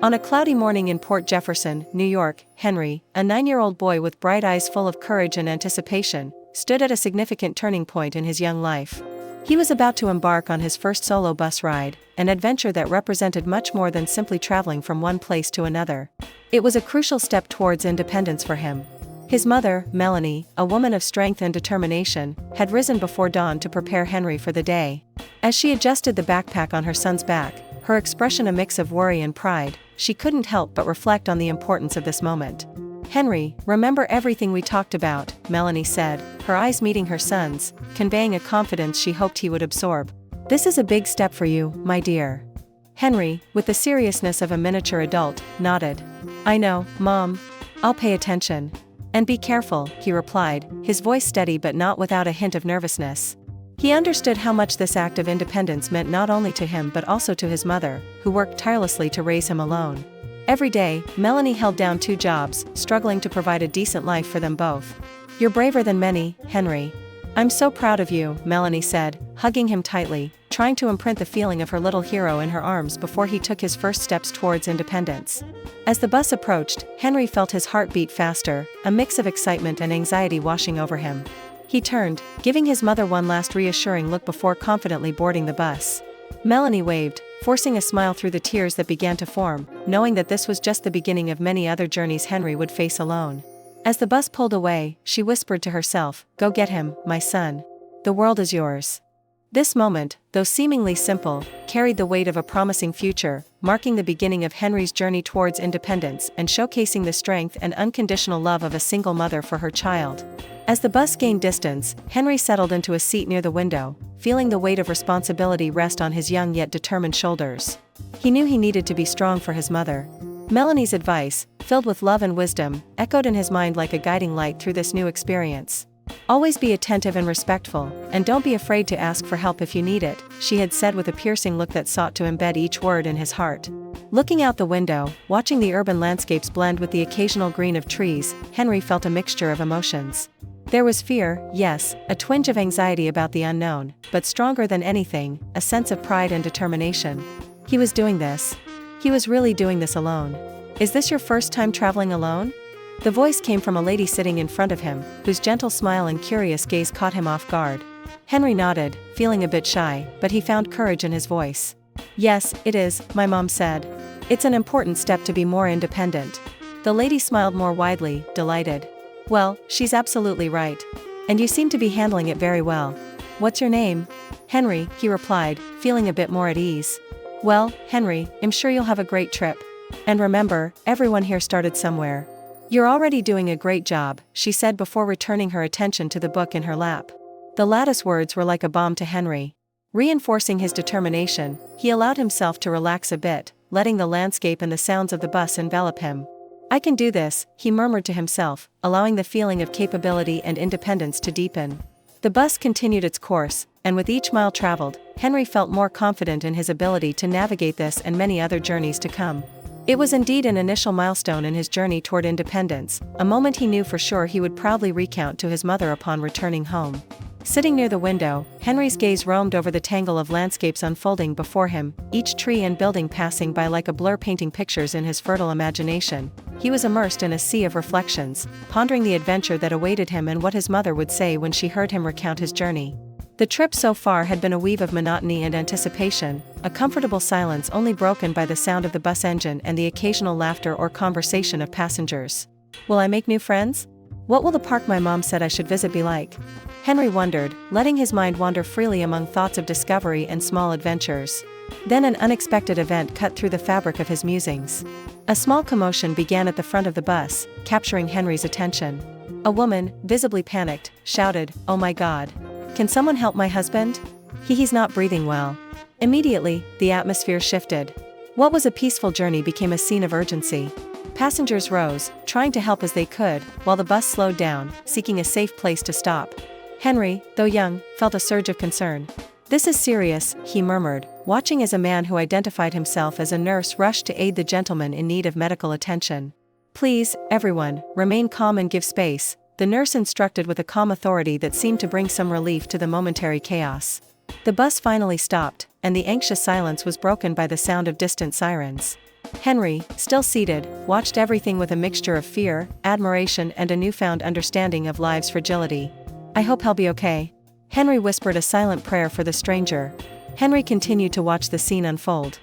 On a cloudy morning in Port Jefferson, New York, Henry, a 9-year-old boy with bright eyes full of courage and anticipation, stood at a significant turning point in his young life. He was about to embark on his first solo bus ride, an adventure that represented much more than simply traveling from one place to another. It was a crucial step towards independence for him. His mother, Melanie, a woman of strength and determination, had risen before dawn to prepare Henry for the day. As she adjusted the backpack on her son's back, her expression a mix of worry and pride, she couldn't help but reflect on the importance of this moment. "Henry, remember everything we talked about," Melanie said, her eyes meeting her son's, conveying a confidence she hoped he would absorb. "This is a big step for you, my dear." Henry, with the seriousness of a miniature adult, nodded. "I know, Mom. I'll pay attention. And be careful," he replied, his voice steady but not without a hint of nervousness. He understood how much this act of independence meant not only to him but also to his mother, who worked tirelessly to raise him alone. Every day, Melanie held down 2 jobs, struggling to provide a decent life for them both. "You're braver than many, Henry. I'm so proud of you," Melanie said, hugging him tightly, trying to imprint the feeling of her little hero in her arms before he took his first steps towards independence. As the bus approached, Henry felt his heart beat faster, a mix of excitement and anxiety washing over him. He turned, giving his mother one last reassuring look before confidently boarding the bus. Melanie waved, forcing a smile through the tears that began to form, knowing that this was just the beginning of many other journeys Henry would face alone. As the bus pulled away, she whispered to herself, "Go get him, my son. The world is yours." This moment, though seemingly simple, carried the weight of a promising future, marking the beginning of Henry's journey towards independence and showcasing the strength and unconditional love of a single mother for her child. As the bus gained distance, Henry settled into a seat near the window, feeling the weight of responsibility rest on his young yet determined shoulders. He knew he needed to be strong for his mother. Melanie's advice, filled with love and wisdom, echoed in his mind like a guiding light through this new experience. "Always be attentive and respectful, and don't be afraid to ask for help if you need it," she had said with a piercing look that sought to embed each word in his heart. Looking out the window, watching the urban landscapes blend with the occasional green of trees, Henry felt a mixture of emotions. There was fear, yes, a twinge of anxiety about the unknown, but stronger than anything, a sense of pride and determination. He was doing this. He was really doing this alone. "Is this your first time traveling alone?" The voice came from a lady sitting in front of him, whose gentle smile and curious gaze caught him off guard. Henry nodded, feeling a bit shy, but he found courage in his voice. "Yes, it is," my mom said. "It's an important step to be more independent." The lady smiled more widely, delighted. "Well, she's absolutely right. And you seem to be handling it very well. What's your name?" "Henry," he replied, feeling a bit more at ease. "Well, Henry, I'm sure you'll have a great trip. And remember, everyone here started somewhere. You're already doing a great job," she said before returning her attention to the book in her lap. The latest words were like a balm to Henry. Reinforcing his determination, he allowed himself to relax a bit, letting the landscape and the sounds of the bus envelop him. "I can do this," he murmured to himself, allowing the feeling of capability and independence to deepen. The bus continued its course, and with each mile traveled, Henry felt more confident in his ability to navigate this and many other journeys to come. It was indeed an initial milestone in his journey toward independence, a moment he knew for sure he would proudly recount to his mother upon returning home. Sitting near the window, Henry's gaze roamed over the tangle of landscapes unfolding before him, each tree and building passing by like a blur painting pictures in his fertile imagination. He was immersed in a sea of reflections, pondering the adventure that awaited him and what his mother would say when she heard him recount his journey. The trip so far had been a weave of monotony and anticipation, a comfortable silence only broken by the sound of the bus engine and the occasional laughter or conversation of passengers. "Will I make new friends? What will the park my mom said I should visit be like?" Henry wondered, letting his mind wander freely among thoughts of discovery and small adventures. Then an unexpected event cut through the fabric of his musings. A small commotion began at the front of the bus, capturing Henry's attention. A woman, visibly panicked, shouted, "Oh my God! Can someone help my husband? He's not breathing well." Immediately, the atmosphere shifted. What was a peaceful journey became a scene of urgency. Passengers rose, trying to help as they could, while the bus slowed down, seeking a safe place to stop. Henry, though young, felt a surge of concern. "This is serious," he murmured, watching as a man who identified himself as a nurse rushed to aid the gentleman in need of medical attention. "Please, everyone, remain calm and give space," the nurse instructed with a calm authority that seemed to bring some relief to the momentary chaos. The bus finally stopped, and the anxious silence was broken by the sound of distant sirens. Henry, still seated, watched everything with a mixture of fear, admiration, and a newfound understanding of life's fragility. "I hope he'll be okay." Henry whispered a silent prayer for the stranger. Henry continued to watch the scene unfold.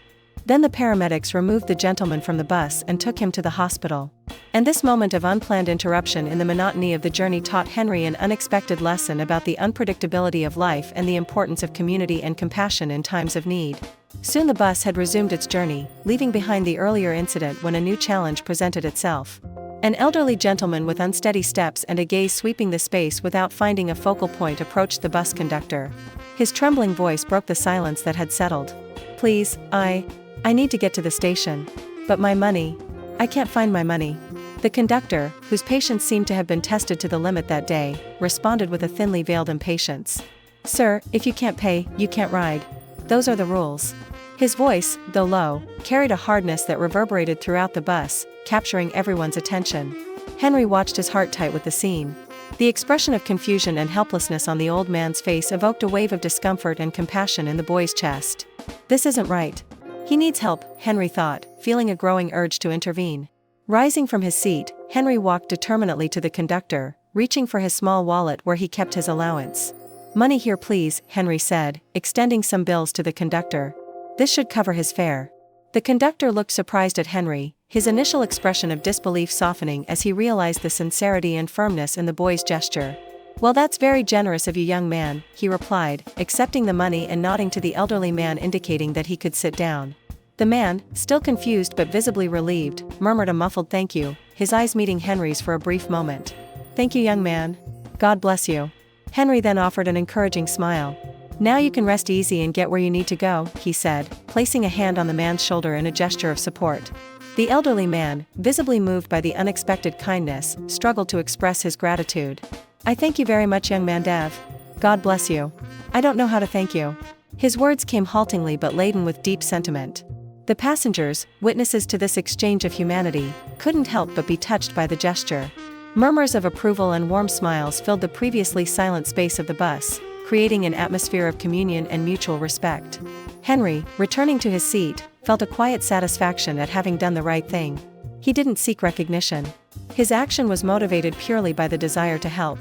Then the paramedics removed the gentleman from the bus and took him to the hospital. And this moment of unplanned interruption in the monotony of the journey taught Henry an unexpected lesson about the unpredictability of life and the importance of community and compassion in times of need. Soon the bus had resumed its journey, leaving behind the earlier incident when a new challenge presented itself. An elderly gentleman with unsteady steps and a gaze sweeping the space without finding a focal point approached the bus conductor. His trembling voice broke the silence that had settled. "Please, I need to get to the station. But my money. I can't find my money." The conductor, whose patience seemed to have been tested to the limit that day, responded with a thinly veiled impatience. "Sir, if you can't pay, you can't ride. Those are the rules." His voice, though low, carried a hardness that reverberated throughout the bus, capturing everyone's attention. Henry watched his heart tight with the scene. The expression of confusion and helplessness on the old man's face evoked a wave of discomfort and compassion in the boy's chest. "This isn't right. He needs help," Henry thought, feeling a growing urge to intervene. Rising from his seat, Henry walked determinedly to the conductor, reaching for his small wallet where he kept his allowance. "Money here please," Henry said, extending some bills to the conductor. "This should cover his fare." The conductor looked surprised at Henry, his initial expression of disbelief softening as he realized the sincerity and firmness in the boy's gesture. "Well, that's very generous of you, young man," he replied, accepting the money and nodding to the elderly man, indicating that he could sit down. The man, still confused but visibly relieved, murmured a muffled thank you, his eyes meeting Henry's for a brief moment. "Thank you, young man. God bless you." Henry then offered an encouraging smile. "Now you can rest easy and get where you need to go," he said, placing a hand on the man's shoulder in a gesture of support. The elderly man, visibly moved by the unexpected kindness, struggled to express his gratitude. "I thank you very much, young man Dev. God bless you. I don't know how to thank you." His words came haltingly but laden with deep sentiment. The passengers, witnesses to this exchange of humanity, couldn't help but be touched by the gesture. Murmurs of approval and warm smiles filled the previously silent space of the bus, creating an atmosphere of communion and mutual respect. Henry, returning to his seat, felt a quiet satisfaction at having done the right thing. He didn't seek recognition. His action was motivated purely by the desire to help.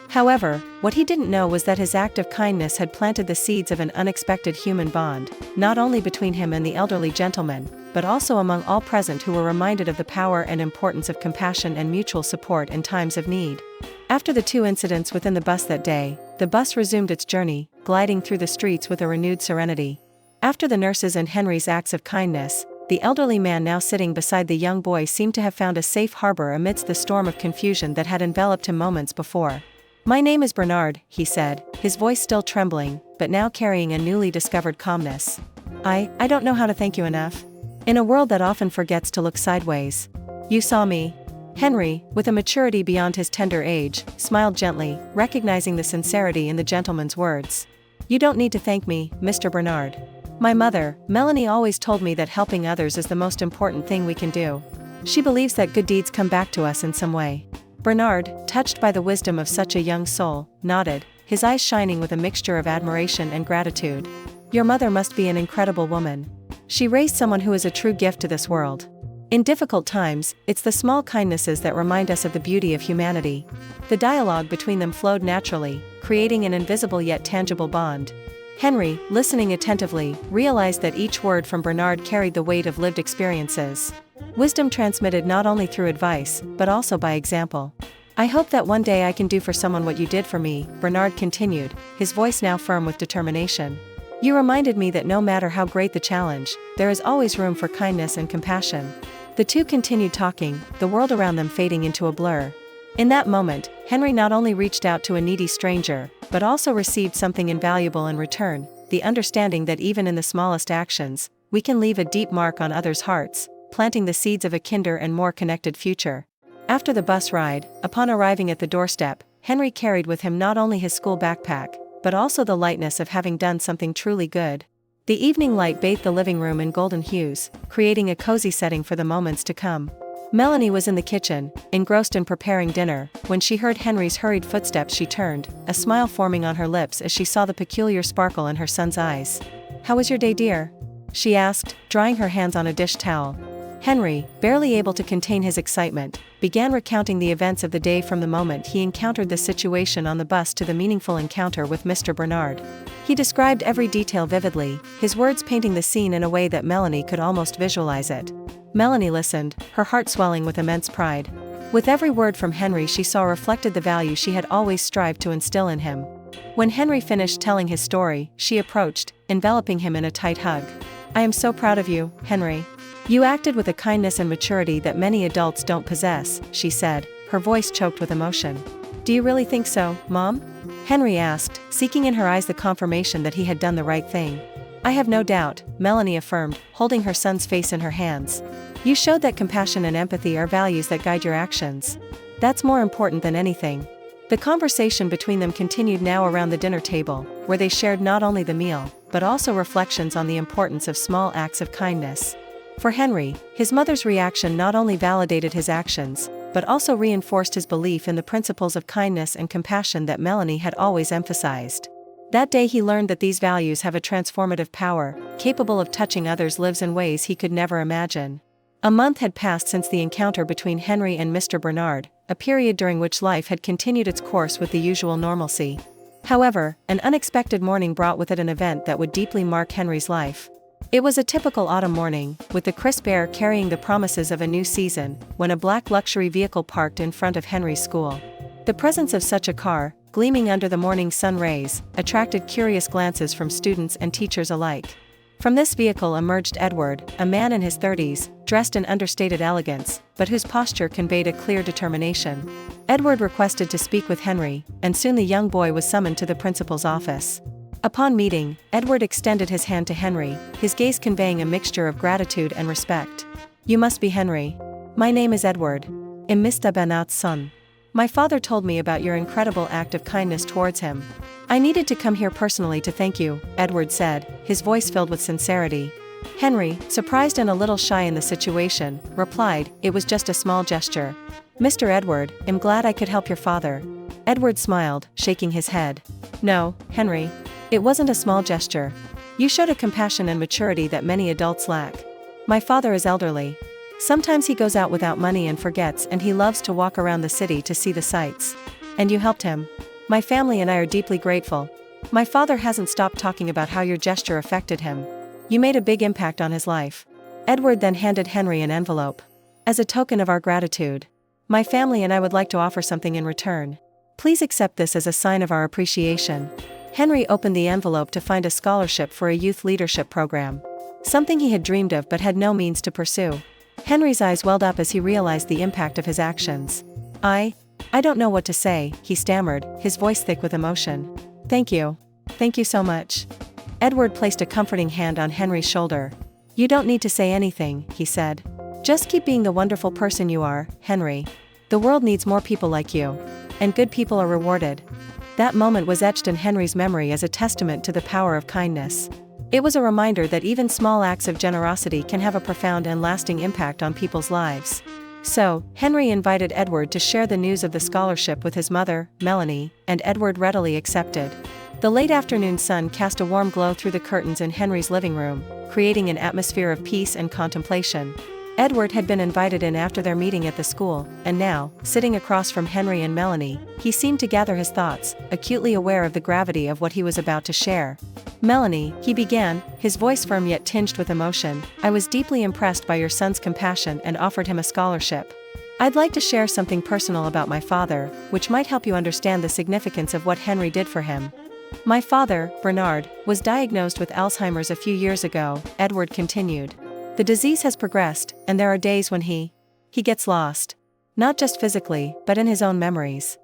However, what he didn't know was that his act of kindness had planted the seeds of an unexpected human bond, not only between him and the elderly gentleman, but also among all present who were reminded of the power and importance of compassion and mutual support in times of need. After the two incidents within the bus that day, the bus resumed its journey, gliding through the streets with a renewed serenity. After the nurses and Henry's acts of kindness, the elderly man now sitting beside the young boy seemed to have found a safe harbor amidst the storm of confusion that had enveloped him moments before. "My name is Bernard," he said, his voice still trembling, but now carrying a newly discovered calmness. I don't know how to thank you enough. In a world that often forgets to look sideways. You saw me." Henry, with a maturity beyond his tender age, smiled gently, recognizing the sincerity in the gentleman's words. "You don't need to thank me, Mr. Bernard. My mother, Melanie, always told me that helping others is the most important thing we can do. She believes that good deeds come back to us in some way." Bernard, touched by the wisdom of such a young soul, nodded, his eyes shining with a mixture of admiration and gratitude. "Your mother must be an incredible woman. She raised someone who is a true gift to this world." In difficult times, it's the small kindnesses that remind us of the beauty of humanity. The dialogue between them flowed naturally, creating an invisible yet tangible bond. Henry, listening attentively, realized that each word from Bernard carried the weight of lived experiences. Wisdom transmitted not only through advice, but also by example. "I hope that one day I can do for someone what you did for me," Bernard continued, his voice now firm with determination. "You reminded me that no matter how great the challenge, there is always room for kindness and compassion." The two continued talking, the world around them fading into a blur. In that moment, Henry not only reached out to a needy stranger, but also received something invaluable in return, the understanding that even in the smallest actions, we can leave a deep mark on others' hearts, planting the seeds of a kinder and more connected future. After the bus ride, upon arriving at the doorstep, Henry carried with him not only his school backpack, but also the lightness of having done something truly good. The evening light bathed the living room in golden hues, creating a cozy setting for the moments to come. Melanie was in the kitchen, engrossed in preparing dinner. When she heard Henry's hurried footsteps, she turned, a smile forming on her lips as she saw the peculiar sparkle in her son's eyes. "How was your day, dear?" she asked, drying her hands on a dish towel. Henry, barely able to contain his excitement, began recounting the events of the day from the moment he encountered the situation on the bus to the meaningful encounter with Mr. Bernard. He described every detail vividly, his words painting the scene in a way that Melanie could almost visualize it. Melanie listened, her heart swelling with immense pride. With every word from Henry she saw reflected the value she had always strived to instill in him. When Henry finished telling his story, she approached, enveloping him in a tight hug. "I am so proud of you, Henry. You acted with a kindness and maturity that many adults don't possess," she said, her voice choked with emotion. "Do you really think so, Mom?" Henry asked, seeking in her eyes the confirmation that he had done the right thing. "I have no doubt," Melanie affirmed, holding her son's face in her hands. "You showed that compassion and empathy are values that guide your actions. That's more important than anything." The conversation between them continued now around the dinner table, where they shared not only the meal, but also reflections on the importance of small acts of kindness. For Henry, his mother's reaction not only validated his actions, but also reinforced his belief in the principles of kindness and compassion that Melanie had always emphasized. That day he learned that these values have a transformative power, capable of touching others' lives in ways he could never imagine. A month had passed since the encounter between Henry and Mr. Bernard, a period during which life had continued its course with the usual normalcy. However, an unexpected morning brought with it an event that would deeply mark Henry's life. It was a typical autumn morning, with the crisp air carrying the promises of a new season, when a black luxury vehicle parked in front of Henry's school. The presence of such a car, gleaming under the morning sun rays, attracted curious glances from students and teachers alike. From this vehicle emerged Edward, a man in his 30s, dressed in understated elegance, but whose posture conveyed a clear determination. Edward requested to speak with Henry, and soon the young boy was summoned to the principal's office. Upon meeting, Edward extended his hand to Henry, his gaze conveying a mixture of gratitude and respect. "You must be Henry. My name is Edward. I'm Mr. Bernard's son. My father told me about your incredible act of kindness towards him. I needed to come here personally to thank you," Edward said, his voice filled with sincerity. Henry, surprised and a little shy in the situation, replied, "It was just a small gesture. Mr. Edward, I'm glad I could help your father." Edward smiled, shaking his head. "No, Henry. It wasn't a small gesture. You showed a compassion and maturity that many adults lack. My father is elderly. Sometimes he goes out without money and forgets, and he loves to walk around the city to see the sights. And you helped him. My family and I are deeply grateful. My father hasn't stopped talking about how your gesture affected him. You made a big impact on his life." Edward then handed Henry an envelope. "As a token of our gratitude, my family and I would like to offer something in return. Please accept this as a sign of our appreciation." Henry opened the envelope to find a scholarship for a youth leadership program. Something he had dreamed of but had no means to pursue. Henry's eyes welled up as he realized the impact of his actions. I don't know what to say," he stammered, his voice thick with emotion. Thank you. Thank you so much." Edward placed a comforting hand on Henry's shoulder. "You don't need to say anything," he said. "Just keep being the wonderful person you are, Henry. The world needs more people like you. And good people are rewarded." That moment was etched in Henry's memory as a testament to the power of kindness. It was a reminder that even small acts of generosity can have a profound and lasting impact on people's lives. So, Henry invited Edward to share the news of the scholarship with his mother, Melanie, and Edward readily accepted. The late afternoon sun cast a warm glow through the curtains in Henry's living room, creating an atmosphere of peace and contemplation. Edward had been invited in after their meeting at the school, and now, sitting across from Henry and Melanie, he seemed to gather his thoughts, acutely aware of the gravity of what he was about to share. "Melanie," he began, his voice firm yet tinged with emotion, "I was deeply impressed by your son's compassion and offered him a scholarship. I'd like to share something personal about my father, which might help you understand the significance of what Henry did for him. My father, Bernard, was diagnosed with Alzheimer's a few years ago," Edward continued. "The disease has progressed, and there are days when he gets lost. Not just physically, but in his own memories."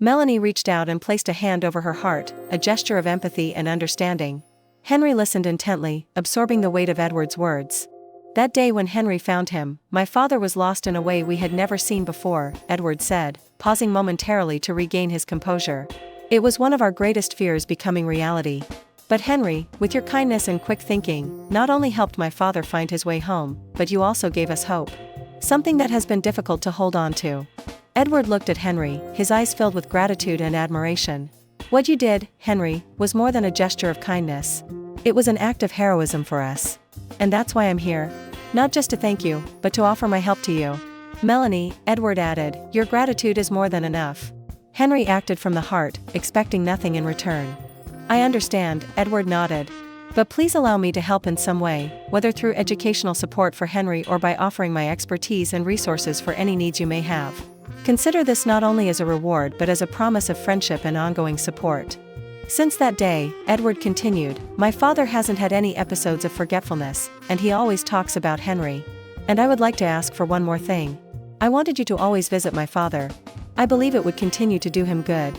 Melanie reached out and placed a hand over her heart, a gesture of empathy and understanding. Henry listened intently, absorbing the weight of Edward's words. "That day when Henry found him, my father was lost in a way we had never seen before," Edward said, pausing momentarily to regain his composure. "It was one of our greatest fears becoming reality. But Henry, with your kindness and quick thinking, not only helped my father find his way home, but you also gave us hope. Something that has been difficult to hold on to." Edward looked at Henry, his eyes filled with gratitude and admiration. "What you did, Henry, was more than a gesture of kindness. It was an act of heroism for us. And that's why I'm here. Not just to thank you, but to offer my help to you. Melanie, Edward added, your gratitude is more than enough. Henry acted from the heart, expecting nothing in return. I understand, Edward nodded. But please allow me to help in some way, whether through educational support for Henry or by offering my expertise and resources for any needs you may have. Consider this not only as a reward but as a promise of friendship and ongoing support. Since that day, Edward continued, my father hasn't had any episodes of forgetfulness, and he always talks about Henry. And I would like to ask for one more thing. I wanted you to always visit my father. I believe it would continue to do him good.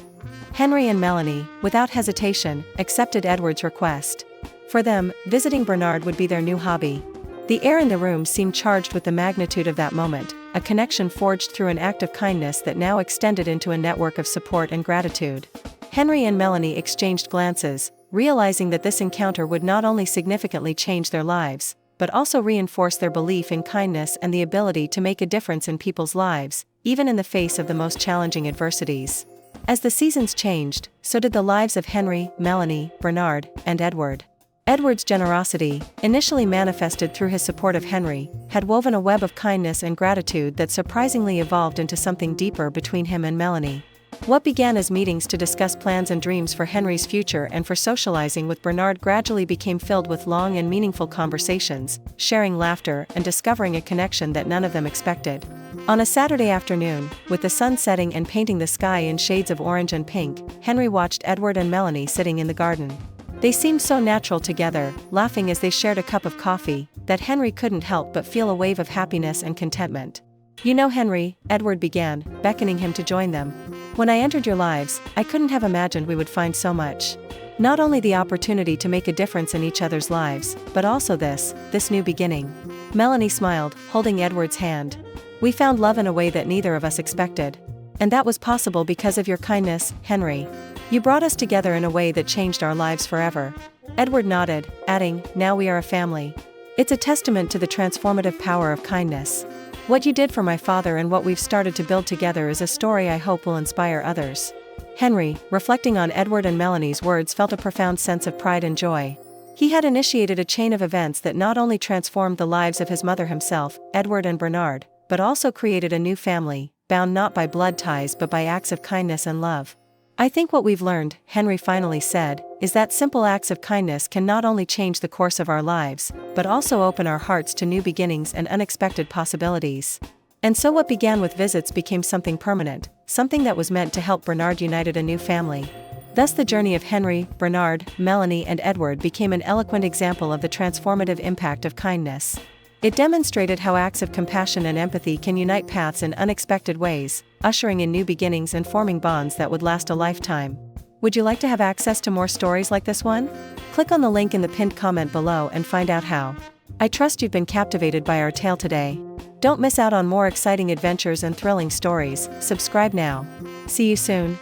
Henry and Melanie, without hesitation, accepted Edward's request. For them, visiting Bernard would be their new hobby. The air in the room seemed charged with the magnitude of that moment, a connection forged through an act of kindness that now extended into a network of support and gratitude. Henry and Melanie exchanged glances, realizing that this encounter would not only significantly change their lives, but also reinforce their belief in kindness and the ability to make a difference in people's lives, even in the face of the most challenging adversities. As the seasons changed, so did the lives of Henry, Melanie, Bernard, and Edward. Edward's generosity, initially manifested through his support of Henry, had woven a web of kindness and gratitude that surprisingly evolved into something deeper between him and Melanie. What began as meetings to discuss plans and dreams for Henry's future and for socializing with Bernard gradually became filled with long and meaningful conversations, sharing laughter and discovering a connection that none of them expected. On a Saturday afternoon, with the sun setting and painting the sky in shades of orange and pink, Henry watched Edward and Melanie sitting in the garden. They seemed so natural together, laughing as they shared a cup of coffee, that Henry couldn't help but feel a wave of happiness and contentment. You know, Henry, Edward began, beckoning him to join them. When I entered your lives, I couldn't have imagined we would find so much. Not only the opportunity to make a difference in each other's lives, but also this new beginning. Melanie smiled, holding Edward's hand. We found love in a way that neither of us expected. And that was possible because of your kindness, Henry. You brought us together in a way that changed our lives forever. Edward nodded, adding, now we are a family. It's a testament to the transformative power of kindness. What you did for my father and what we've started to build together is a story I hope will inspire others. Henry, reflecting on Edward and Melanie's words, felt a profound sense of pride and joy. He had initiated a chain of events that not only transformed the lives of his mother himself, Edward and Bernard, but also created a new family, bound not by blood ties but by acts of kindness and love. I think what we've learned, Henry finally said, is that simple acts of kindness can not only change the course of our lives, but also open our hearts to new beginnings and unexpected possibilities. And so what began with visits became something permanent, something that was meant to help Bernard unite a new family. Thus the journey of Henry, Bernard, Melanie and Edward became an eloquent example of the transformative impact of kindness. It demonstrated how acts of compassion and empathy can unite paths in unexpected ways, ushering in new beginnings and forming bonds that would last a lifetime. Would you like to have access to more stories like this one? Click on the link in the pinned comment below and find out how. I trust you've been captivated by our tale today. Don't miss out on more exciting adventures and thrilling stories. Subscribe now. See you soon.